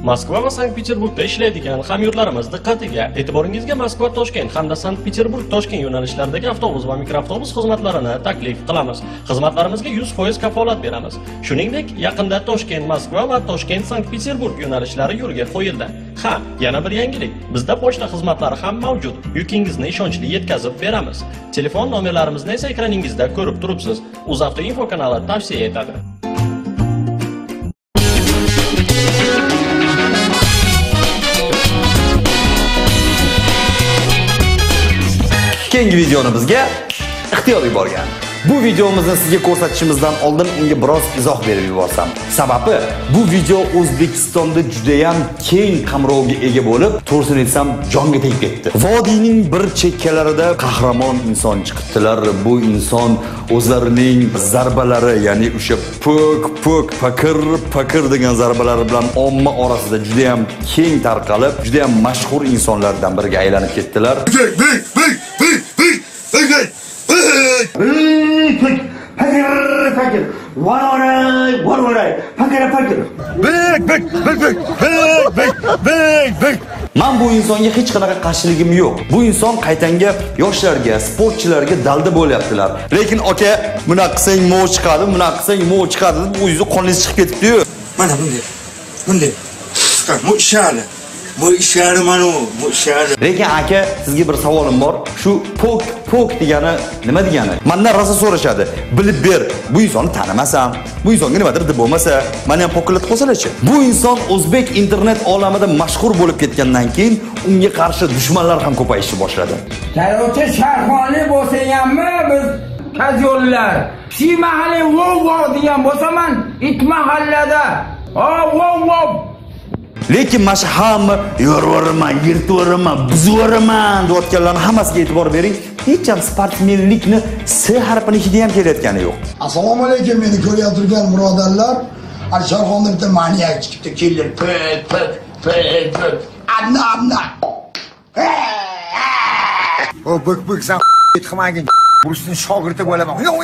Moskva va Sankt-Peterburgda ishlaydigan hamyurtlarimiz diqqatiga, e'tiboringizga Moskva Toshkent hamda Sankt-Peterburg Toshkent yo'nalishlaridagi avtobus va mikroavtobus xizmatlarini taklif qilamiz. Xizmatlarimizga 100% kafolat beramiz. Shuningdek, yaqinda Toshkent Moskva va Toshkent Sankt-Peterburg yo'nalishlari yo'lga qo'yildi. Ha, yana bir yangilik. Bizda pochta xizmatlari ham mavjud. Yukingizni ishonchli yetkazib beramiz. Telefon nomerlarimizni esa ekraningizda ko'rib turibsiz. UzAvto Info kanali tavsiya etadi. Keyingi videoni bizga ixtiyor yuborgan. Bu videomizni sizga ko'rsatishimizdan oldin unga biroz izoh berib yuborsam. Sababi bu video O'zbekistonda juda ham keng qamrovga ega bo'lib, to'g'risini aytsam, jonga tegib ketdi. Vodiyning bir chekkalarida qahramon inson chiqibdilar. Bu inson o'zlarining zarbalari, ya'ni o'sha pok, pakir degan zarbalari bilan omma orasida juda ham keng tarqalib, juda ham mashhur insonlardan biriga aylanib ketdilar. Fakir. Varay. Fakir. Bek. Men bu insonga hech qanaqa qarshiligim yo'q. Bu inson qaytanga yoshlarga, sportchilarga dalda bo'lyaptilar. Lekin aka, buni qilsang mo chiqadi, buni qilsang mo chiqadi deb o'zingiz qoningiz chiqib ketibdi-yu. Mana bunday. Bu ishadi. Bu ishadi. Lekin aka, sizga bir savolim bor. Shu pok degani nima degani? Mendan rosa so'rashadi. Bilib ber. Bu insonni tanimasam, bu insonga nimadir deb bo'lmasa, meni ham pokillatib qo'ysalar-chi. Bu inson o'zbek internet olamida mashhur bo'lib ketgandan keyin unga qarshi dushmanlar ham ko'payishni boshladi. Saylovchi Sharxonli bo'lsa-hammi biz kazyo'llar. Shi mahalli vov degan bo'lsa-man, it mahallada. Vov. Lekin mana shu hamma yorvaraman, yirtvaraman, buzvaraman deyotganlarning hammasiga e'tibor bering. Hech ham sportmenlikni S harfini hidi ham kelayotgani yo'q. Assalomu alaykum, meni ko'rib turgan birodarlar. Sharxonda bitta maniyak chiqibdi, kelir pek. Adna. O bık sen qilmagin. Bursning shogirdi bo'laman. Yo'q.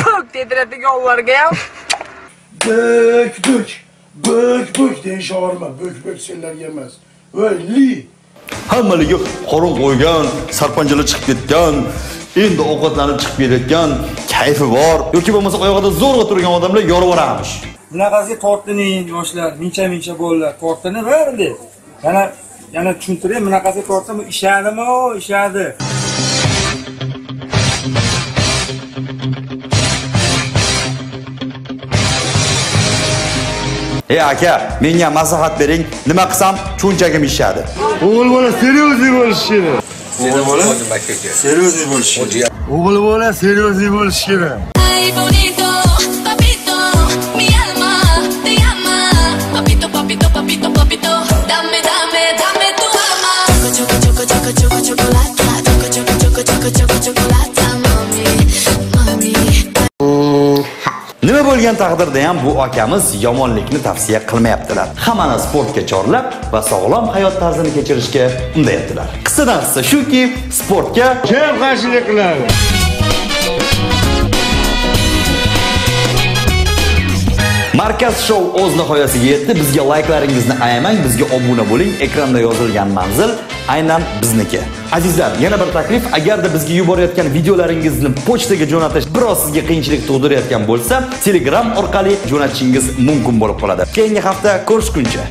Pök dediradigan yollarga ham. Bök deyin shogirma, bök senlarga emas. Li. Hammaligi qorin qo'ygan, sarpanjalar chiqib ketgan, endi ovqatlanib chiqib ketayotgan, kayfi bor yoki bo'lmasa oyog'ida zo'rg'a turgan odamlar yorvoramish. Bunaqasiga tortining yoshlar, mincha bolalar, tortini berdi. Yana tushuntiring, bunaqasiga tortsa ishadi. Aka, menga maslahat bering, nima qilsam cho'nchagim ishadi. O'g'il bola seriozli bo'lish kerak. O'g'il bola seriozli bo'lish kerak. Nima bo'lgan taqdirda ham bu akamiz yomonlikni tavsiya qilmayaptilar. Hammani sportga chorlab va sog'lom hayot tarzini kechirishga undayaptilar. Qisqadan qissa shuki, sportga kim qarshilik qiladi? Markaz Show o'z nihoyasiga yetdi. Bizga layklaringizni ayamang, bizga obuna bo'ling. Ekranda yozilgan manzil aynan bizniki. Azizlar, yana bir taklif, agarda bizga yuborayotgan videolaringizni pochtaga jo'natish biroz sizga qiyinchilik tug'dirayotgan bo'lsa, Telegram orqali jo'natishingiz mumkin bo'lib qoladi. Keyingi hafta ko'rishguncha